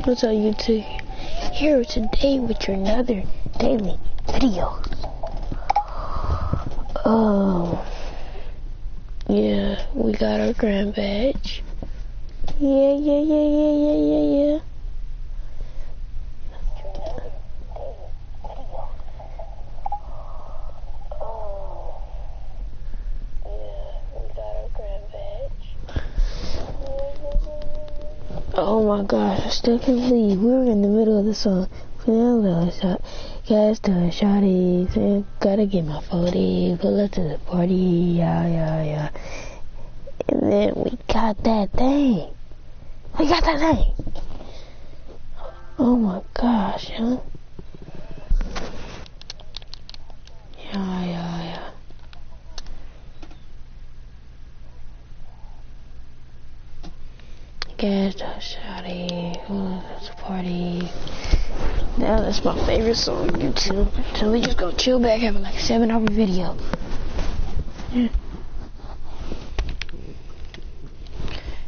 What's up, YouTube? Here today with your another daily video. Yeah, we got our grand badge. Yeah. Oh my gosh, I still can't believe we were in the middle of the song. Guys, the shawties, and gotta get my 40, pull up to the party, yeah. And then we got that thing. Oh my gosh, huh? Yeah. Guys, the shawty, pull up to the party. Now that's my favorite song on YouTube. So we just gonna chill back, having like a 7-hour video. Yeah.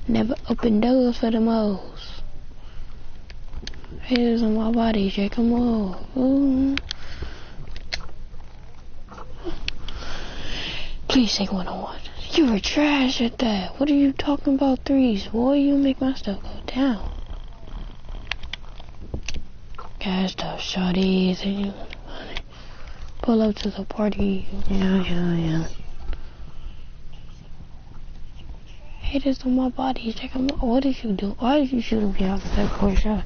Never open doors for the moles. Haters on my body, shake 'em all. Ooh. Please take 101. You were trash at that. What are you talking about threes? Boy, you make my stuff go down. Guys, the shawties, and pull up to the party. Yeah. Haters on my body, check them out. What did you do? Why did you shoot me out of that poor shot?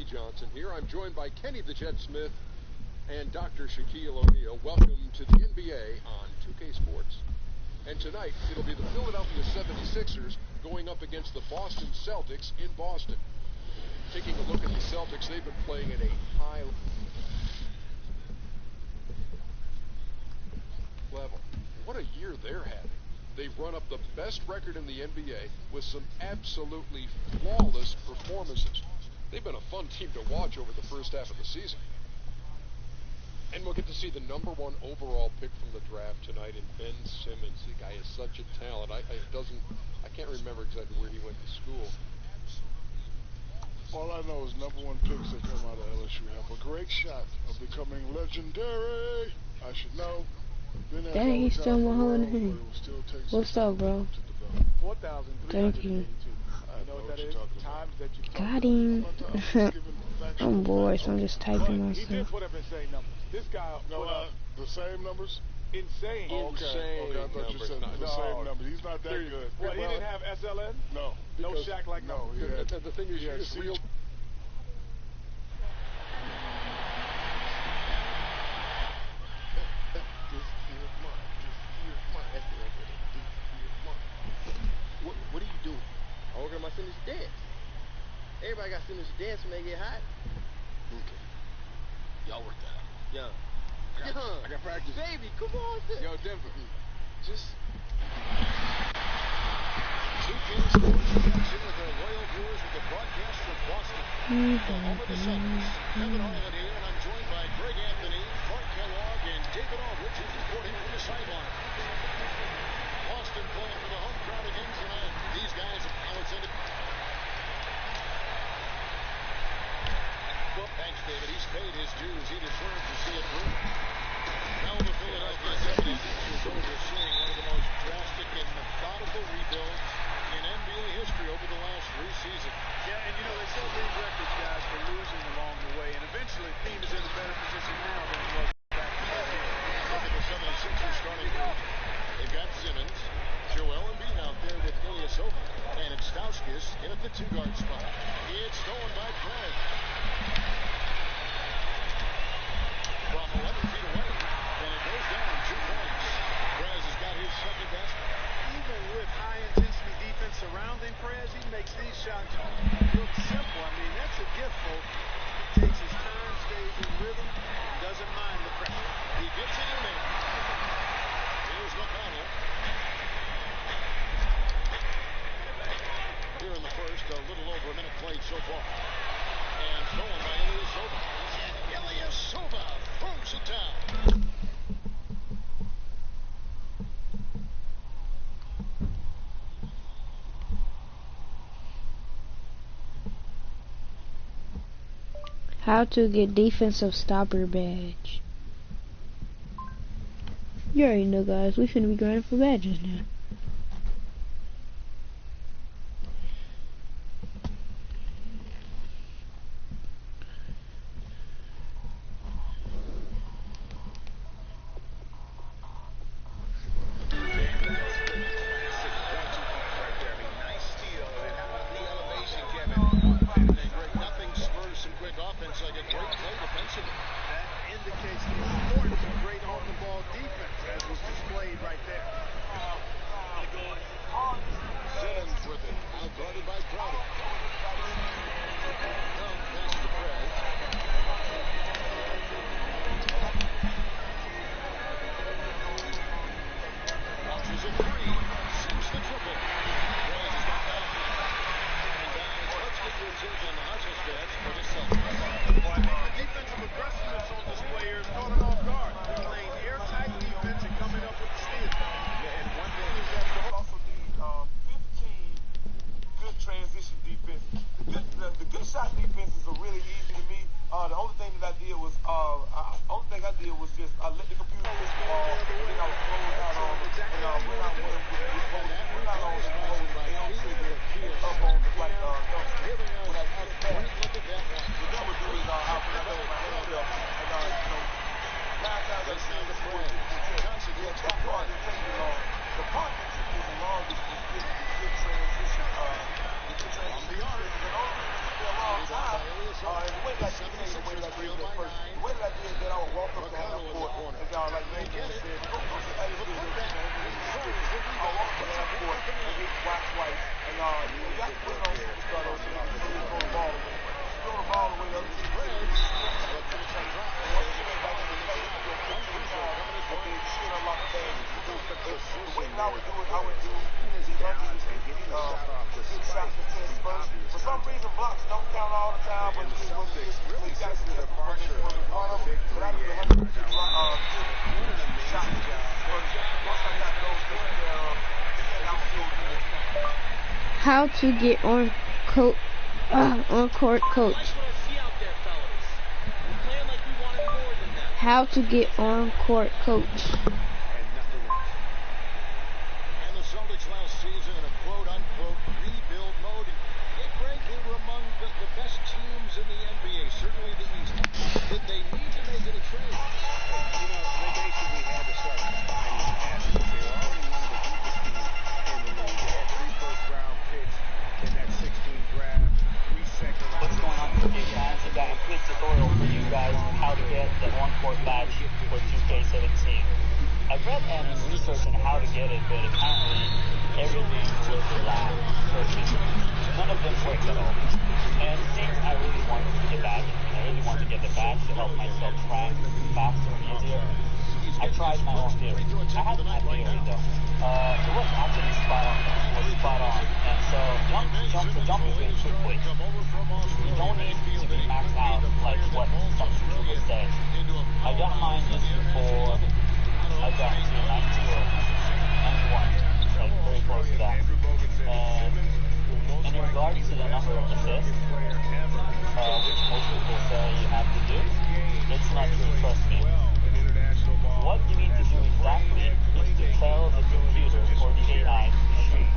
Johnson here. I'm joined by Kenny the Jet Smith and Dr. Shaquille O'Neal. Welcome to the NBA on 2K Sports. And tonight, it'll be the Philadelphia 76ers going up against the Boston Celtics in Boston. Taking a look at the Celtics, they've been playing at a high level. What a year they're having. They've run up the best record in the NBA with some absolutely flawless performances. They've been a fun team to watch over the first half of the season. And we'll get to see the #1 overall pick from the draft tonight in Ben Simmons. The guy is such a talent. I can't remember exactly where he went to school. All I know is #1 picks that come out of LSU have a great shot of becoming legendary. I should know. Dang, he's still Mahoney. What's up, bro? 4,382. Thank you. You know what that is? Times that you Got him. I'm bored, so I'm just typing He did myself. put up insane numbers. This guy put up the same numbers? insane. Okay, I thought you said the same numbers. He's not that good. Well, he didn't have SLN? No. No Shaq like no. The thing is, you just real. What are you doing? I'm working on my signature dance. Everybody got signature dance when they get hot. Okay. Y'all work that out. Yeah. I got practice. Baby, come on. Yo, Denver. Just... 2K Sports connection with the Royal Brewers with the broadcast from Boston. The home of the Celtics. Kevin Harlan here, and I'm joined by Greg Anthony, Clark Kellogg, and David Aldridge, who's reporting from the sideline. Boston playing for the home crowd again tonight. These guys are talented. Well, thanks, David. He's paid his dues. He deserves to see it through. Now the Philadelphia 76ers overseeing one of two-guard spot. It's stolen by Craig. From 11 feet away, and it goes down 2 points. Perez has got his second basket. Even with high-intensity defense surrounding Perez, he makes these shots look simple. I mean, that's a gift, folks. He takes his time, stays in rhythm, and doesn't mind the pressure. He gets it in there. Here's McConnell. Here in the first, a little over a minute played so far. And stolen by Ilyasova. And Ilyasova throws it down. How to get defensive stopper badge. You already know, guys. We shouldn't be grinding for badges now. How to get on court coach. How to get on court coach. And the Celtics last season in a quote-unquote rebuild mode. Yeah, Greg, they were among the best teams in the NBA, certainly the East. Did they need to make any trades? You know, they basically had to start finding passes. They were already one of the deepest teams in the league. They had 3 first-round picks in that 16 draft, 3 second-round. What's going on today, guys? I got a quick tutorial for you guys on how to get the on-court badge for 2K17. I've read and researched on how to get it, but apparently everything was a lie. None of them worked at all. And since I really wanted to get badge, I really wanted to get the badge to help myself rank faster and easier, I tried my own theory. I had my theory though. It was actually spot on. It was spot on. And so jumping really quickly. You don't need to be maxed out like what some people say. I got mine just before I got to 90 or 91. Like very close to that. And in regards to the number of assists, which most people say you have to do, it's not true, trust me. What you need to do exactly is to tell the computer or the AI machine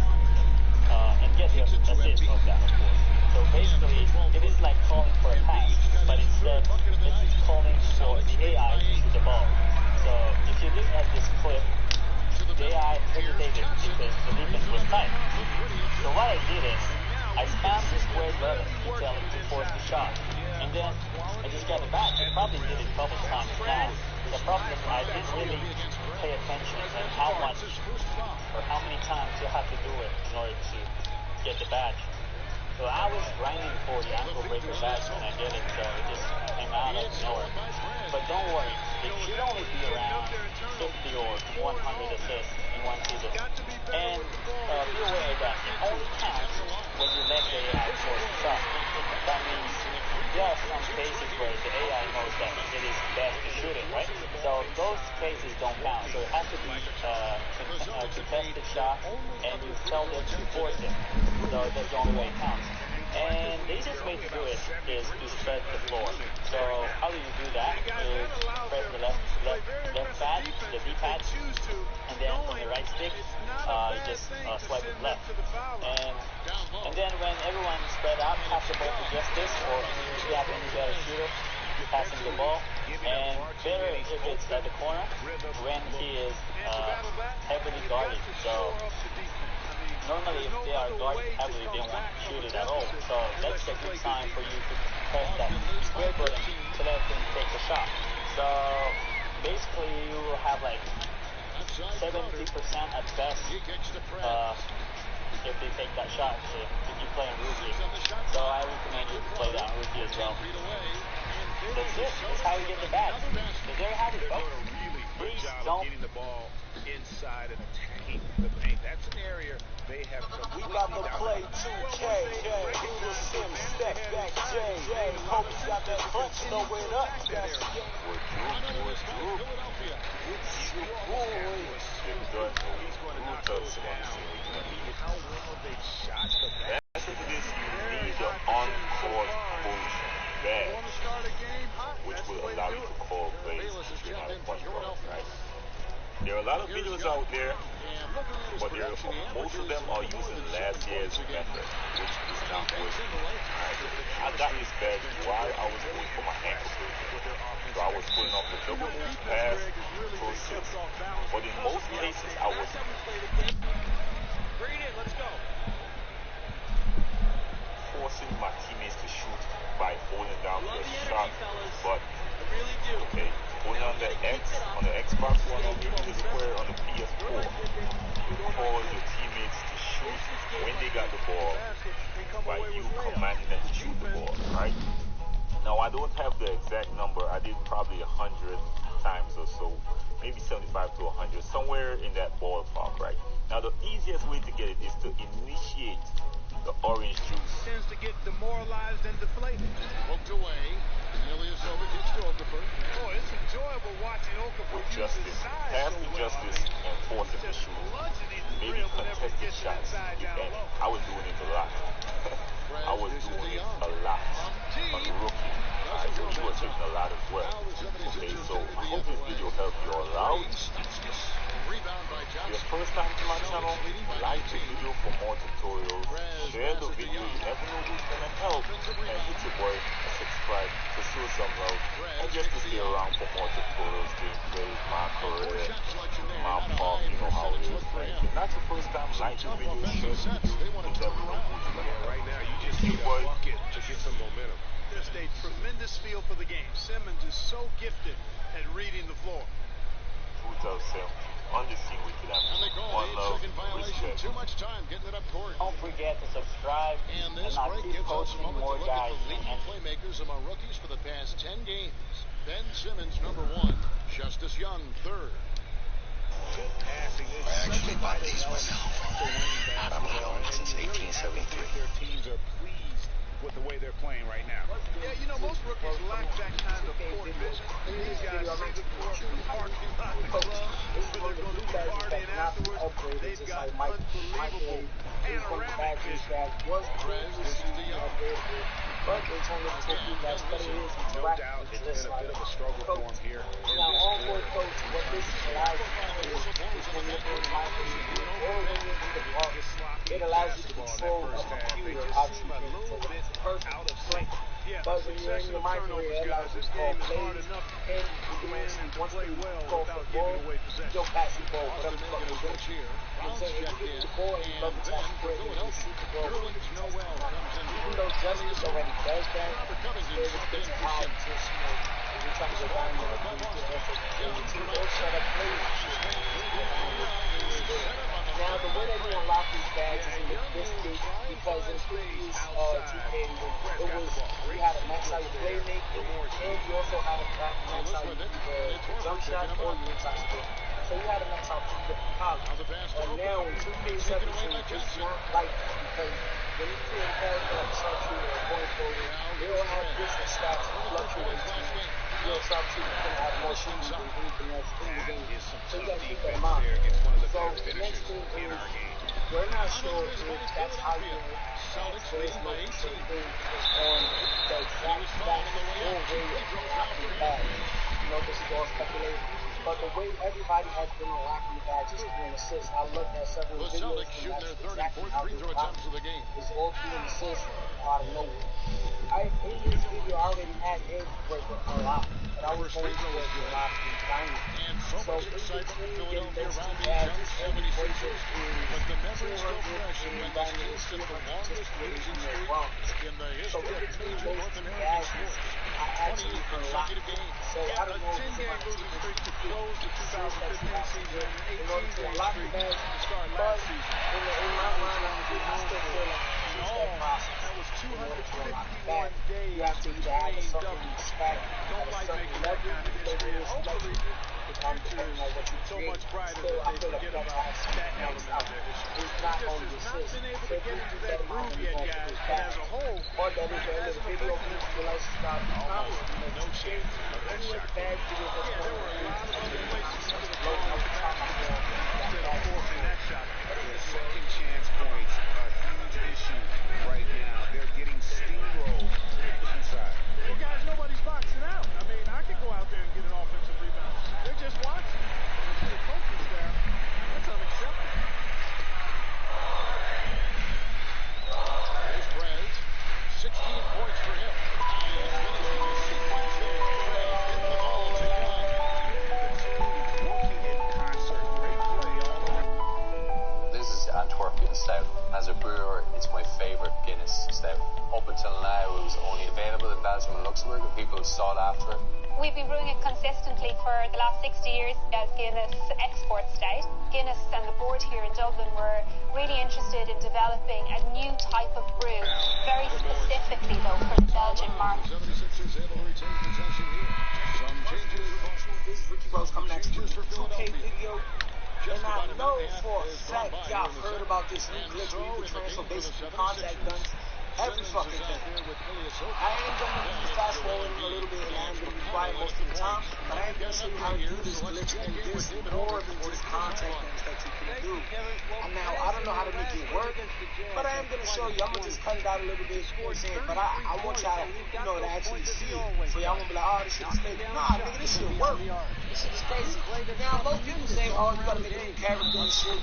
and get the assist of that, of course. So basically, it is like calling for a pass, but instead it's calling for the AI to shoot the ball. So if you look at this clip, the AI hesitated because the defense was tight. So what I did is, I spammed the square button to tell it to force the shot. And then I just got it back. I probably did it a couple times now. The problem is I didn't really pay attention on how much or how many times you have to do it in order to get the badge. So I was grinding for the ankle breaker badge when I get it, so it just came out of nowhere. But don't worry, it should only be around 50 or 100 assists in one season. And be aware that it only counts when you let the AI force the shot. That means there are some cases where the AI knows that it is best to shoot it, right? So those cases don't count. So it has to be a contested shot, and you tell them to force it. So that's the only way it counts. And the easiest way to do it is to spread the floor. So how do you do that? You press the left pad, the D-pad, and then from the right stick, you just swipe it left. And then when everyone's spread out, pass the ball to justice, or if you have any better shooter, passing the ball. And better if it's at the corner when he is heavily guarded. So normally if they are guarded heavily, they won't shoot it at all. So that's a good sign for you to press that square button to let them take the shot. So basically you will have like 70% at best if they take that shot if you play on rookie. So I recommend you to play that on rookie as well. That's it. That's how you get the badge. So there you have it, folks. Please don't. Getting the ball inside and attacking the paint. That's an area they have completely. We got the play 2K. Equals Sim, step back, J. Kobe's got that punch, throw it up. That's That's what it is. You need the on-court coach badge, which will allow you to call plays if you're not a point guard, right? There are a lot of videos out there, but most of them are using last year's method, which is not working. I got this badge while I was going for my ankle breaker. So I was putting off the double move pass, pro six. But in most cases, I was forcing my teammates to shoot by holding down their shot, but okay, holding on the Xbox One or maybe the square on the PS4, you cause your teammates to shoot when they got the ball by you commanding them to shoot the ball, right? Now I don't have the exact number. I did probably 100 times or so, maybe 75 to 100, somewhere in that ballpark, right? Now the easiest way to get it is to initiate the orange juice. Tends to get demoralized and deflated. Poked away. Ilyasova gets to Okafor. Oh, it's enjoyable watching Okafor use his size pass to Justice and force him to shoot. Maybe contested shots, if any. I was doing it a lot. I was doing it a lot on rookie. You were taking a lot as well. Okay, so I hope this video helped you all out. Your first time to my channel, like the video for more tutorials, share the video, you never know who's gonna help, and hit your boy a subscribe to show some love, and just to stay around for more tutorials, gameplays, my career, my pop, you know how it is. If it's not your first time, like the video, share the video, you never know who's gonna help. Right now, you just need a bucket to get some momentum. Just a tremendous feel for the game. Simmons is so gifted at reading the floor. On the scene with them. One love, respect. Too much time getting it up court. Don't forget to subscribe, And this I'll break keep gives us a posting moment more to look at guys. the leading playmakers among rookies for the past 10 games. Ben Simmons, number 1. Justice Young, 3rd. I actually buy these myself. I've had one since 1873. Their teams are pleased with the way they're playing right now. Yeah, you know, most rookies lack that kind of court vision. These guys see the court from the parking lot of the club, but they're going to be partying afterwards. They've got unbelievable panoramic vision. No doubt it's been a bit of a struggle for him here in this quarter. It allows you to control the computer, obviously, out of sync. But when you're in your microwave, it allows you to call plays, and you can once you call for the ball, you don't pass the ball, whatever the fuck you're doing. change here. Brown's So if you checked give in. the ball and love And to then touch for the ball, Philadelphia, Nerlens Noel comes in. even though Justice already does that, Robert Covington there's subbed in to for add Simmons. just, if you're trying to go down there, you can also set up plays. Now, the way that you unlock these bags is in the biscuit, because in previous 2K, it was, you had to max out your playmaking, and you also had to max out the jump shot or your inside skill. So you had to max out 2 different columns. And now in 2K17, it's not like that, because when you create a character like a sharpshooter or going forward, they all have different stats and fluctuating. Your sharpshooter is going to have more shooting than anything else in the game. So you got to keep that in mind. So the next thing is, we're not sure if that's how you there's no certain thing on the exact stats or way of unlocking the bags. You know, this is all speculation. But the way everybody has been unlocking the bags is through an assist. I looked at several videos and that's exactly how they unlock it. It's all through an assist out of nowhere. In this video, I already had Edge Breaker unlocked, but I was going to unlock in Dynasty. So in between getting those 2 badges, Edge Breaker is 200 in Dynasty, 300 just for using their bronze. So in between those 2 badges, I actually unlocked it. So I don't know if it's about to close the 2015 season in order to unlock the badge, but in my mind, I still feel like that process. That was 251 days. You have to either have a certain spec at a certain level, hopefully depending on what you create. Still, I feel like that has that element of it. It's not on the assist. So if you do that in mind, then you're going to put it back. But that is the end of the video. Please feel like subscribe to the comments. No change. Any of the bad videos that's going on in the loading up the top of the ball. The second chance points are a huge issue right now. They're getting steamrolled inside. Well, guys, nobody's boxing out. I mean, I could go out there and get an offensive rebound. They're just watching. The coaching staff, that's unacceptable. There's Brez. 16 points for him. He is finishing his sequence there. Brez hit the ball to Young. Working in concert. Great play all around. This is Antwerpian Stout. As a brewer, it's my favourite Guinness Stout. Up until now, it was only available in Belgium and Luxembourg, and people sought after it. We've been brewing it consistently for the last 60 years as Guinness Export Stout. Guinness and the board here in Dublin were really interested in developing a new type of brew, very specifically though for the Belgian market. 76ers able to retain possession here. Some changes. This is Ricky Rose coming at you with a 2K video. And I know for a fact y'all heard about this new glitch where you can transfer basically contact guns every fucking day. I am going to be fast forwarding a little bit and I am going to be quiet most of the time, but I am going to show you how to do this glitch, and there's more than just contact guns that you can do. And now, I don't know how to make it work, but I am going to show you. I'm going to just cut it out a little bit, but I want y'all to, to actually see it. So y'all won't be like, oh, this shit is fake. Nah, nigga, this shit work. This shit is crazy. Now, most people say, oh, you got to make a new character and shit.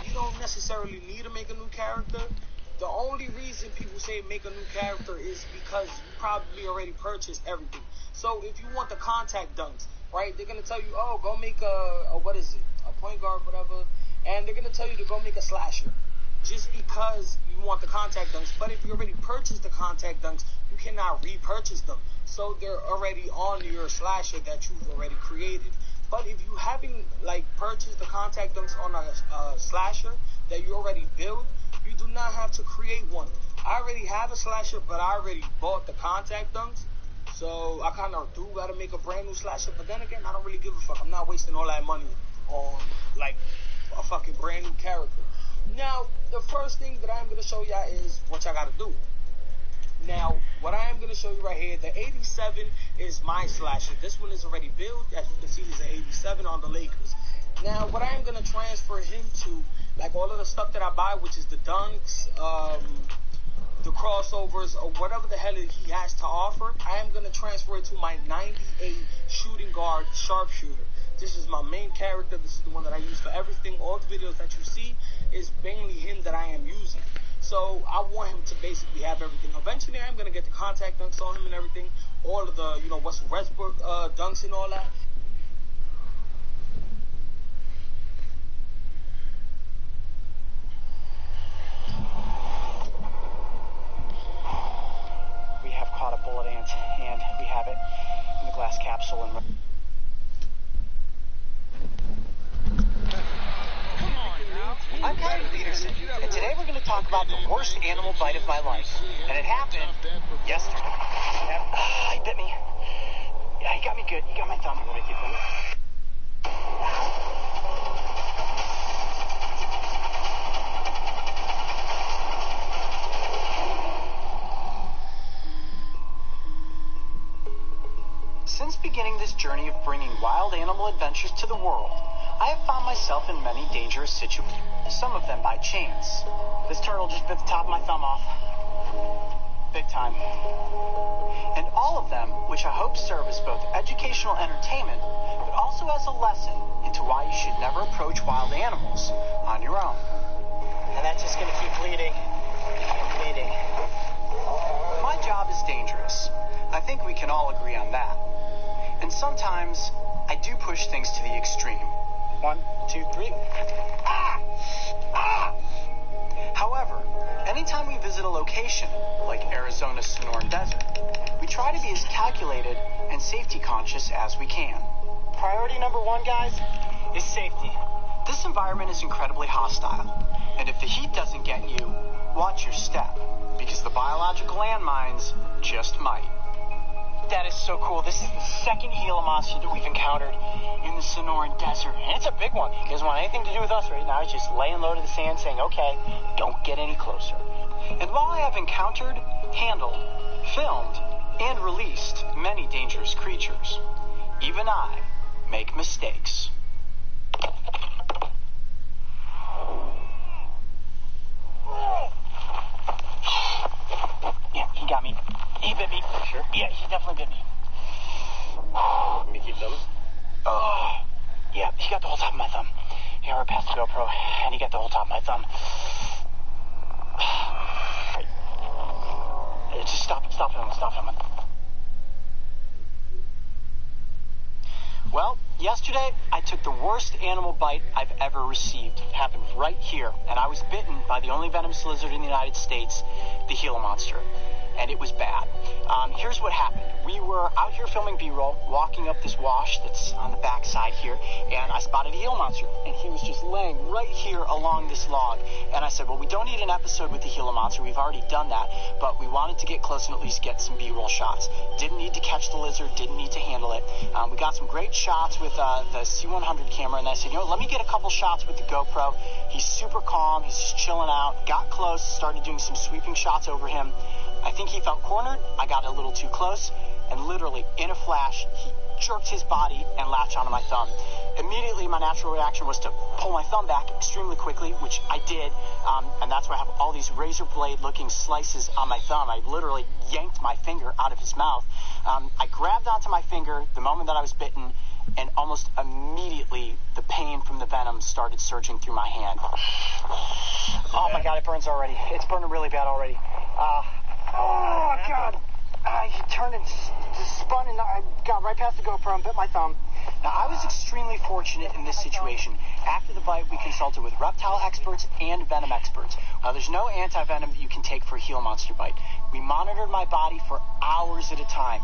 You don't necessarily need to make a new character. The only reason people say make a new character is because you probably already purchased everything. So if you want the contact dunks, right, they're going to tell you, oh, go make a point guard, whatever, and they're going to tell you to go make a slasher just because you want the contact dunks. But if you already purchased the contact dunks, you cannot repurchase them. So they're already on your slasher that you've already created. But if you haven't, purchased the contact dunks on a slasher that you already built, you do not have to create one. I already have a slasher, but I already bought the contact dunks. So I kind of do got to make a brand new slasher. But then again, I don't really give a fuck. I'm not wasting all that money on, a fucking brand new character. Now, the first thing that I'm going to show y'all is what y'all got to do. Now, what I am going to show you right here, the 87 is my slasher. This one is already built. As you can see, he's an 87 on the Lakers. Now, what I am going to transfer him to, all of the stuff that I buy, which is the dunks, the crossovers, or whatever the hell he has to offer, I am going to transfer it to my 98 shooting guard sharpshooter. This is my main character. This is the one that I use for everything. All the videos that you see is mainly him that I am using. So I want him to basically have everything. Eventually, I'm going to get the contact dunks on him and everything. All of the, Russell Westbrook dunks and all that. talk about the worst animal bite of my life. And it happened yesterday. He bit me. Yeah, he got me good. He got my thumb. Since beginning this journey of bringing wild animal adventures to the world, I have found myself in many dangerous situations, some of them by chance. This turtle just bit the top of my thumb off. Big time. And all of them, which I hope serve as both educational entertainment, but also as a lesson into why you should never approach wild animals on your own. And that's just going to keep bleeding and bleeding. My job is dangerous. I think we can all agree on that. And sometimes I do push things to the extreme. 1, 2, 3. Ah! Ah! However, anytime we visit a location like Arizona's Sonoran Desert, we try to be as calculated and safety conscious as we can. Priority number 1, guys, is safety. This environment is incredibly hostile, and if the heat doesn't get you, watch your step, because the biological landmines just might. That is so cool. This is the second Gila monster that we've encountered in the Sonoran Desert. And it's a big one. He doesn't want anything to do with us right now. He's just laying low to the sand saying, okay, don't get any closer. And while I have encountered, handled, filmed, and released many dangerous creatures, even I make mistakes. Yeah, he got me. He bit me. Sure? Yeah, he definitely bit me. Mickey thumb? Oh, yeah, he got the whole top of my thumb. He got right past the GoPro, and he got the whole top of my thumb. Just stop him. Well, yesterday I took the worst animal bite I've ever received. It happened right here, and I was bitten by the only venomous lizard in the United States, the Gila monster. And it was bad. Here's what happened. We were out here filming B-roll, walking up this wash that's on the backside here, and I spotted a Gila monster, and he was just laying right here along this log. And I said, well, we don't need an episode with the Gila monster. We've already done that, but we wanted to get close and at least get some B-roll shots. Didn't need to catch the lizard, didn't need to handle it. We got some great shots with the C100 camera, and I said, let me get a couple shots with the GoPro. He's super calm. He's just chilling out. Got close, started doing some sweeping shots over him. I think he felt cornered. I got a little too close, and literally, in a flash, he jerked his body and latched onto my thumb. Immediately, my natural reaction was to pull my thumb back extremely quickly, which I did, and that's why I have all these razor blade-looking slices on my thumb. I literally yanked my finger out of his mouth. I grabbed onto my finger the moment that I was bitten, and almost immediately, the pain from the venom started surging through my hand. Oh, my God, it burns already. It's burning really bad already. Oh, God. He turned and just spun, and I got right past the GoPro and bit my thumb. Now, I was extremely fortunate in this situation. After the bite, we consulted with reptile experts and venom experts. There's no anti-venom that you can take for a Gila monster bite. We monitored my body for hours at a time.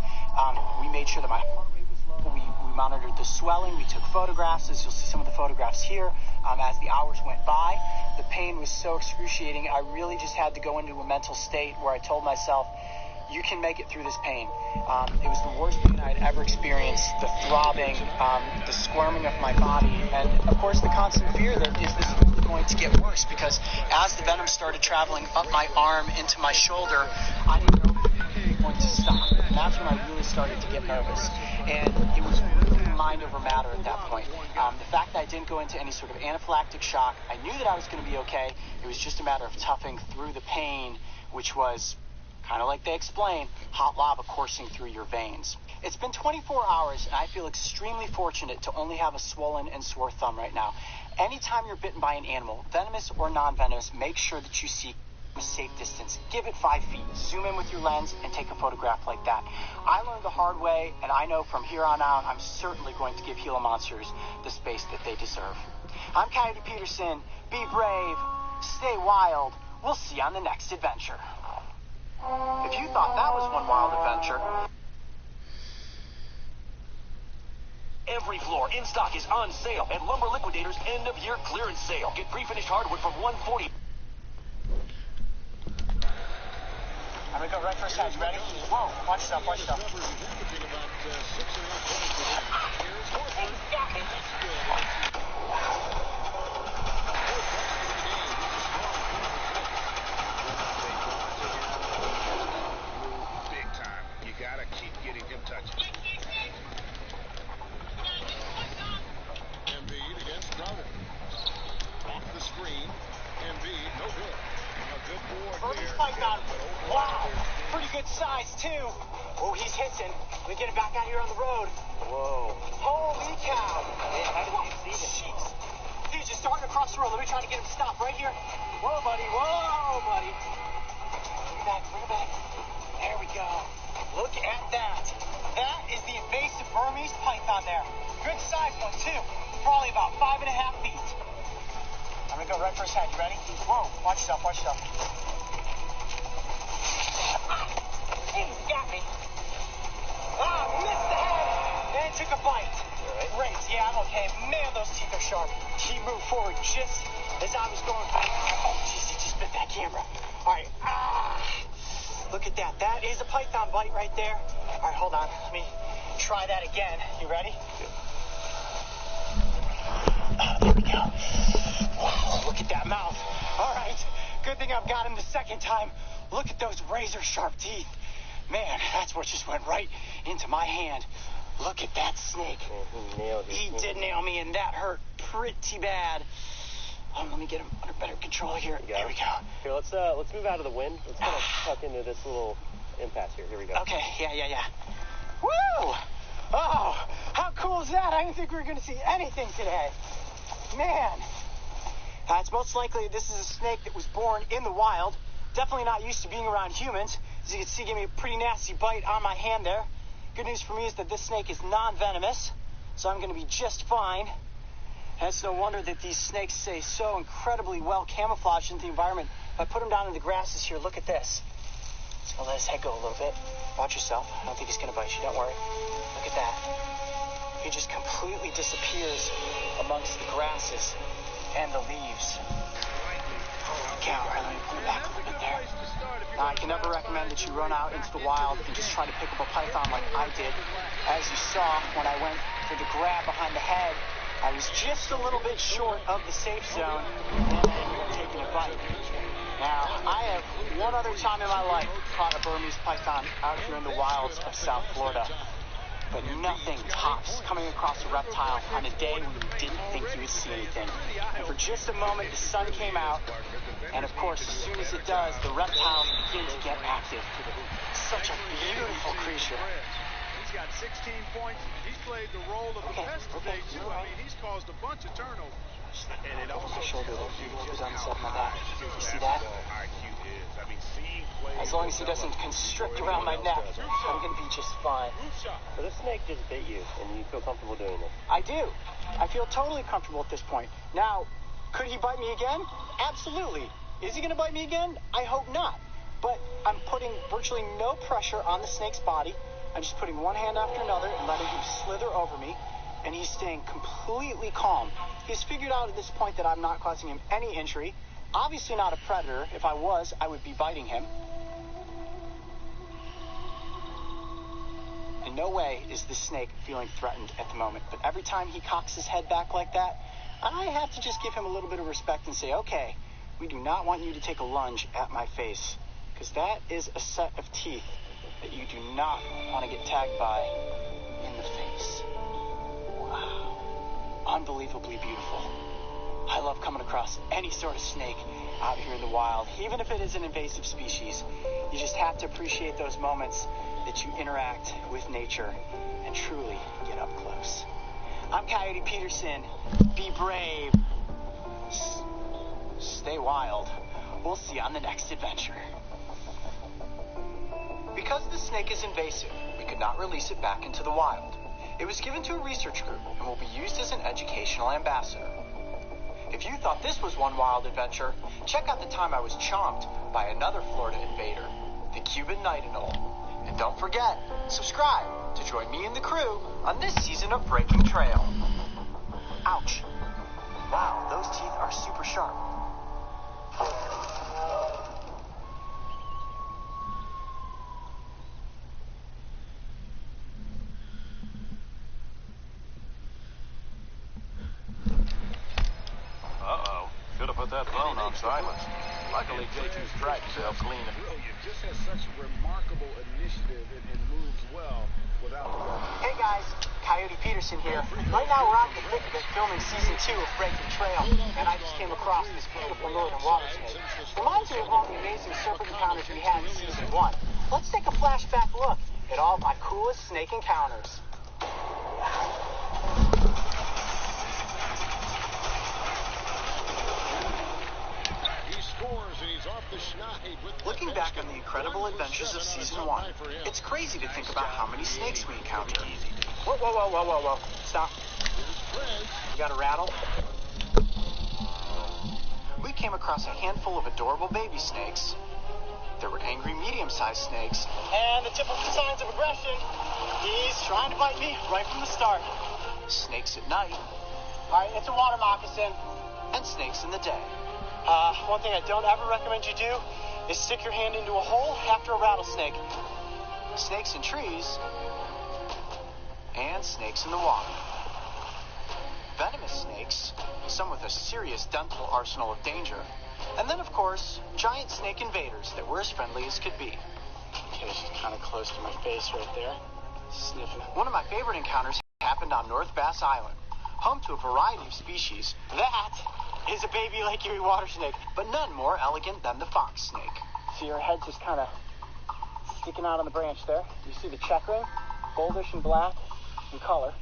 We made sure that my heart rate was low. We monitored the swelling. We took photographs, as you'll see some of the photographs here. As the hours went by, the pain was so excruciating, I really just had to go into a mental state where I told myself, you can make it through this pain. It was the worst pain I had ever experienced, the throbbing, the squirming of my body, and of course the constant fear that is this only going to get worse, because as the venom started traveling up my arm into my shoulder, I didn't know if it was going to stop. And that's when I really started to get nervous. And it was really mind over matter at that point. The fact that I didn't go into any sort of anaphylactic shock, I knew that I was going to be okay. It was just a matter of toughing through the pain, which was, kind of like they explain, hot lava coursing through your veins. It's been 24 hours, and I feel extremely fortunate to only have a swollen and sore thumb right now. Anytime you're bitten by an animal, venomous or non-venomous, make sure that you seek a safe distance. Give it 5 feet. Zoom in with your lens and take a photograph like that. I learned the hard way, and I know from here on out, I'm certainly going to give Gila monsters the space that they deserve. I'm Coyote Peterson. Be brave. Stay wild. We'll see you on the next adventure. If you thought that was one wild adventure... Every floor in stock is on sale at Lumber Liquidators' end-of-year clearance sale. Get pre-finished hardwood from $140. I'm gonna go right first head. You ready? Whoa, watch yourself, watch yourself. Hey, he's got me. Big time. You gotta keep getting him touches. Embiid against Crowder. Off the screen. Embiid, no good. A good board Burmese there. python. Wow, pretty good size too. Oh, he's hissing. Let me get him back out here on the road. Whoa. Holy cow. Man, how did you see this? Jeez. He's just starting across the road. Let me try to get him to stop right here. Whoa, buddy. Whoa, buddy. Bring it back. Bring it back. There we go. Look at that. That is the invasive Burmese python there. Good size one, too. Probably about 5.5 feet. I'm going to go right for his head. You ready? Whoa. Watch yourself. Watch yourself. He's got me. Ah, missed the head. And took a bite. Great. Yeah, I'm okay. Man, those teeth are sharp. He moved forward just as I was going for it. Oh, jeez, he just bit that camera. All right. Look at that. That is a python bite right there. All right, hold on. Let me try that again. You ready? There we go. Wow, look at that mouth. All right. Good thing I've got him the second time. Look at those razor sharp teeth. Man, that's what just went right into my hand. Look at that snake. He did nail me, and that hurt pretty bad. Oh, let me get him under better control here. There we go. Here, let's move out of the wind. Let's kind of tuck into this little impasse here. Here we go. Okay, yeah. Woo! Oh, how cool is that? I didn't think we were going to see anything today. Man. It's most likely this is a snake that was born in the wild. Definitely not used to being around humans. As you can see, gave me a pretty nasty bite on my hand there. Good news for me is that this snake is non-venomous, so I'm going to be just fine. And it's no wonder that these snakes stay so incredibly well camouflaged in the environment. If I put him down in the grasses here, look at this. Just going to let his head go a little bit. Watch yourself. I don't think he's going to bite you. Don't worry. Look at that. He just completely disappears amongst the grasses and the leaves. Holy cow. All right, let me put him back a little bit there. Now, I can never recommend that you run out into the wild and just try to pick up a python like I did. As you saw, when I went for the grab behind the head, I was just a little bit short of the safe zone and ended up taking a bite. Now, I have one other time in my life caught a Burmese python out here in the wilds of South Florida. But nothing tops coming across a reptile on a day when you didn't think you would see anything. And for just a moment, the sun came out. And of course, as soon as it does, the reptiles begin to get active. Such a beautiful creature. He's got 16 points. He's played the role of the best today, too. I mean, he's caused a bunch of turnovers. And it also shows just on the side of my back. You see that? As long as he doesn't constrict around my neck, I'm going to be just fine. So this snake just bit you, and you feel comfortable doing this? I do. I feel totally comfortable at this point. Now, could he bite me again? Absolutely. Is he going to bite me again? I hope not. But I'm putting virtually no pressure on the snake's body. I'm just putting one hand after another and letting him slither over me. And he's staying completely calm. He's figured out at this point that I'm not causing him any injury. Obviously not a predator. If I was, I would be biting him. In no way is this snake feeling threatened at the moment. But every time he cocks his head back like that, I have to just give him a little bit of respect and say, okay, we do not want you to take a lunge at my face. Because that is a set of teeth that you do not want to get tagged by in the face. Wow. Unbelievably beautiful. I love coming across any sort of snake out here in the wild, even if it is an invasive species. You just have to appreciate those moments that you interact with nature and truly get up close. I'm Coyote Peterson. Be brave. Stay wild. We'll see you on the next adventure. Because the snake is invasive, we could not release it back into the wild. It was given to a research group and will be used as an educational ambassador. If you thought this was one wild adventure, check out the time I was chomped by another Florida invader, the Cuban nightingale. And don't forget, subscribe to join me and the crew on this season of Breaking Trail. Ouch. Wow, those teeth are super sharp. with that bone on silence. Luckily, J2's track himself clean. Brilliant. Just has such remarkable initiative and moves well without the ball. Hey guys, Coyote Peterson here. Right now we're out in the thick of it filming season 2 of Breaking Trail, and I just came across this beautiful northern water snake. Reminds me of all the amazing serpent encounters we had in season 1. Let's take a flashback look at all my coolest snake encounters. Looking back on the incredible adventures of season 1, it's crazy to think about how many snakes we encountered. Whoa. Stop. You got a rattle? We came across a handful of adorable baby snakes. There were angry medium-sized snakes. And the typical signs of aggression. He's trying to bite me right from the start. Snakes at night. All right, it's a water moccasin. And snakes in the day. One thing I don't ever recommend you do is stick your hand into a hole after a rattlesnake. Snakes in trees. And snakes in the water. Venomous snakes, some with a serious dental arsenal of danger. And then, of course, giant snake invaders that were as friendly as could be. Okay, she's kind of close to my face right there. Sniffing. One of my favorite encounters happened on North Bass Island, home to a variety of species. That is a baby Lake Erie water snake, but none more elegant than the fox snake. See her head just kind of sticking out on the branch there. You see the checkering, goldish and black in color.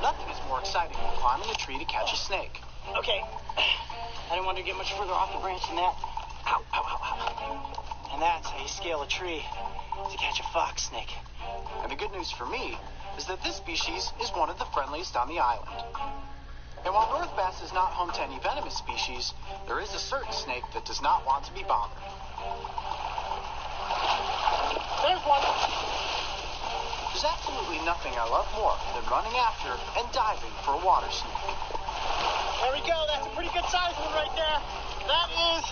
Nothing is more exciting than climbing a tree to catch a snake. Okay, I didn't want to get much further off the branch than that. Ow. And that's how you scale a tree to catch a fox snake. And the good news for me is that this species is one of the friendliest on the island. And while North Bass is not home to any venomous species, there is a certain snake that does not want to be bothered. There's one. There's absolutely nothing I love more than running after and diving for a water snake. There we go. That's a pretty good sized one right there. That is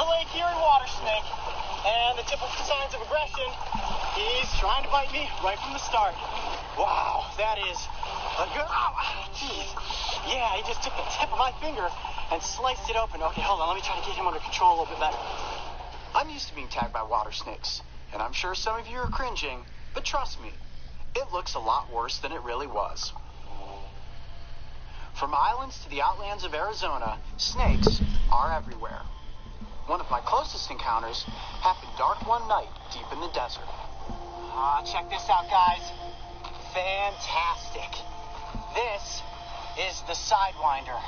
the Lake Erie water snake. And the typical signs of aggression, he's trying to bite me right from the start. Wow, that is a good... Ow, jeez. Yeah, he just took the tip of my finger and sliced it open. Okay, hold on. Let me try to get him under control a little bit better. I'm used to being tagged by water snakes, and I'm sure some of you are cringing, but trust me, it looks a lot worse than it really was. From islands to the outlands of Arizona, snakes are everywhere. One of my closest encounters happened dark one night deep in the desert. Check this out, guys. Fantastic. This is the sidewinder,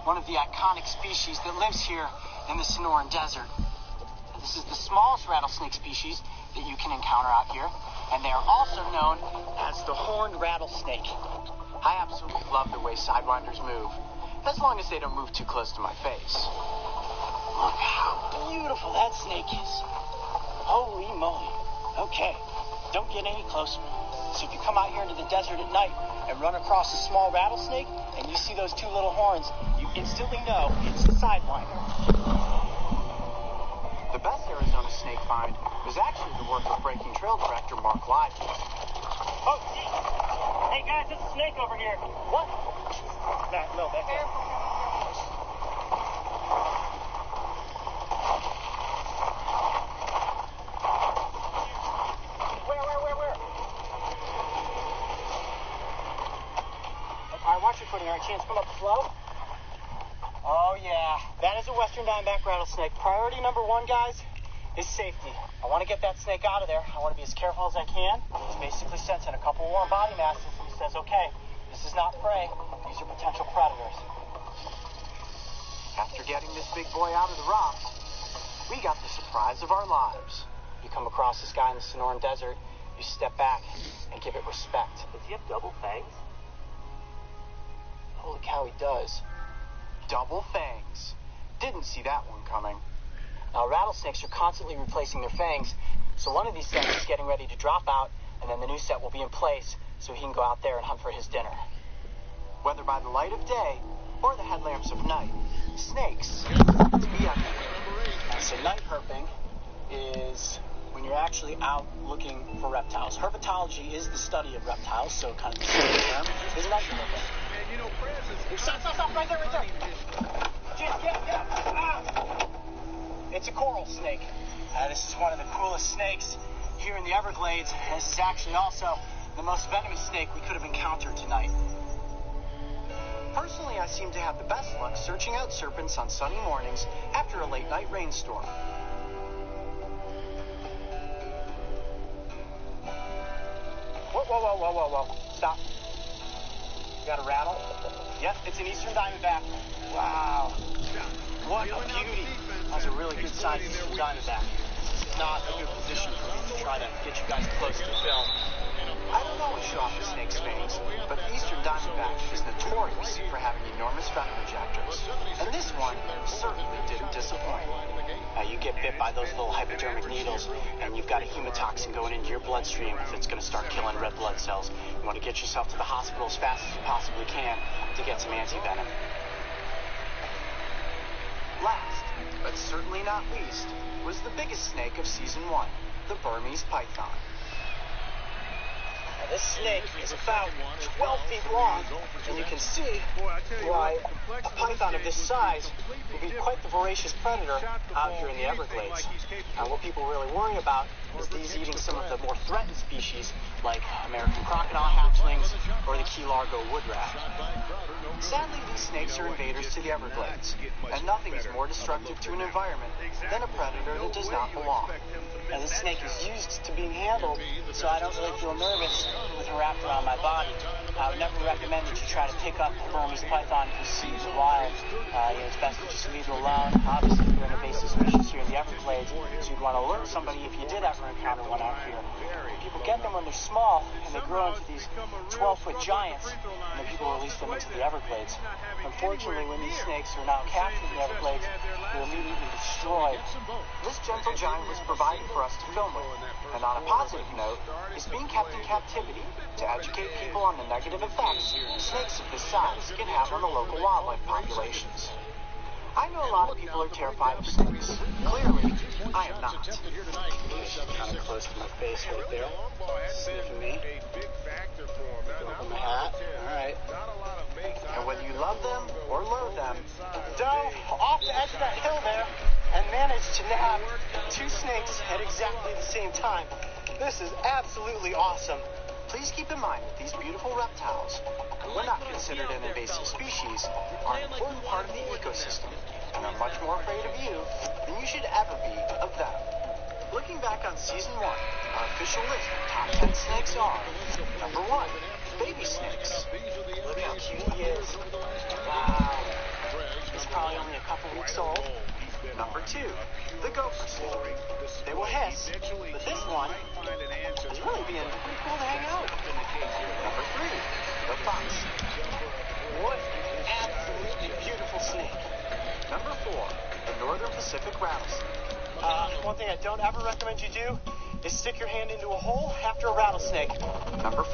one of the iconic species that lives here in the Sonoran Desert. This is the smallest rattlesnake species that you can encounter out here, and they are also known as the horned rattlesnake. I absolutely love the way sidewinders move, as long as they don't move too close to my face. Look how beautiful that snake is. Holy moly. Okay, don't get any closer. So if you come out here into the desert at night and run across a small rattlesnake and you see those two little horns, you instantly know it's the sidewinder. The best Arizona snake find was actually the work of Breaking Trail director Mark Lively. Oh, hey guys, there's a snake over here. What? No, that's it. Where? Alright, watch your footing. Alright, Chance, come up slow. Oh, yeah. That is a western diamondback rattlesnake. Priority number 1, guys, is safety. I want to get that snake out of there. I want to be as careful as I can. He's basically sensing a couple warm body masses. He says, okay, this is not prey. These are potential predators. After getting this big boy out of the rocks, we got the surprise of our lives. You come across this guy in the Sonoran Desert, you step back and give it respect. Does he have double fangs? Holy cow, he does. Double fangs. Didn't see that one coming. Now, rattlesnakes are constantly replacing their fangs, so one of these sets is getting ready to drop out, and then the new set will be in place so he can go out there and hunt for his dinner. Whether by the light of day or the headlamps of night, snakes to be everywhere. So night herping is when you're actually out looking for reptiles. Herpetology is the study of reptiles, so kind of the same term is night herping. And you know, Francis... Stop, right there. Get up. rattlesnake. This is one of the coolest snakes here in the Everglades. This is actually also the most venomous snake we could have encountered tonight. Personally, I seem to have the best luck searching out serpents on sunny mornings after a late-night rainstorm. Whoa. Stop. You got a rattle? Yep, it's an eastern diamondback. Wow. What a beauty. That's a really good size eastern diamondback. This is not a good position for me to try to get you guys close to the film. I don't always show off the snake's fangs, but the eastern diamondback is notorious for having enormous venom injectors. And this one certainly didn't disappoint. You get bit by those little hypodermic needles, and you've got a hemotoxin going into your bloodstream that's going to start killing red blood cells. You want to get yourself to the hospital as fast as you possibly can to get some anti-venom. Last, but certainly not least, was the biggest snake of Season 1, the Burmese python. Now, this snake is about 12 feet long, and you can see why a python of this size will be quite the voracious predator out here in the Everglades. What people really worry about is these eating some of the more threatened species like American crocodile hatchlings or the key largo wood rat. Sadly, these snakes are invaders to the Everglades, and nothing is more destructive to an environment than a predator that does not belong. And this snake is used to being handled, so I don't really feel nervous with her wrapped around my body. I would never recommend that you try to pick up a Burmese python if you see it in the wild. It's best to just leave it alone. Obviously, we're an invasive species here in the Everglades, so you'd want to alert somebody if you did ever encounter one out here. People get them when they're small, and they grow into these 12-foot giants, and then people release them into the Everglades. Unfortunately, when these snakes are now captured in the Everglades, they're immediately destroyed. This gentle giant was provided for us to film with, and on a positive note, is being kept in captivity to educate people on the negative effects snakes of this size can have on the local wildlife populations. I know a lot of people are terrified of snakes. Clearly, I am not. Kind of close to my face right there. Sniffing me. Open my hat. Alright. And whether you love them or loathe them, dove off the edge of that hill there and managed to nab 2 snakes at exactly the same time. This is absolutely awesome. Please keep in mind that these beautiful reptiles, who are not considered an invasive species, are an important part of the ecosystem and are much more afraid of you than you should ever be of them. Looking back on Season 1, our official list of top 10 snakes are: number 1, baby snakes. Look how cute he is. Wow. He's probably only a couple weeks old. Number 2, the gopher snake. They will hiss, but this one is really being pretty cool to hang out with. Number 3, the fox snake. What an absolutely beautiful snake. Number 4, the northern Pacific rattlesnake. One thing I don't ever recommend you do is stick your hand into a hole after a rattlesnake. Number 5,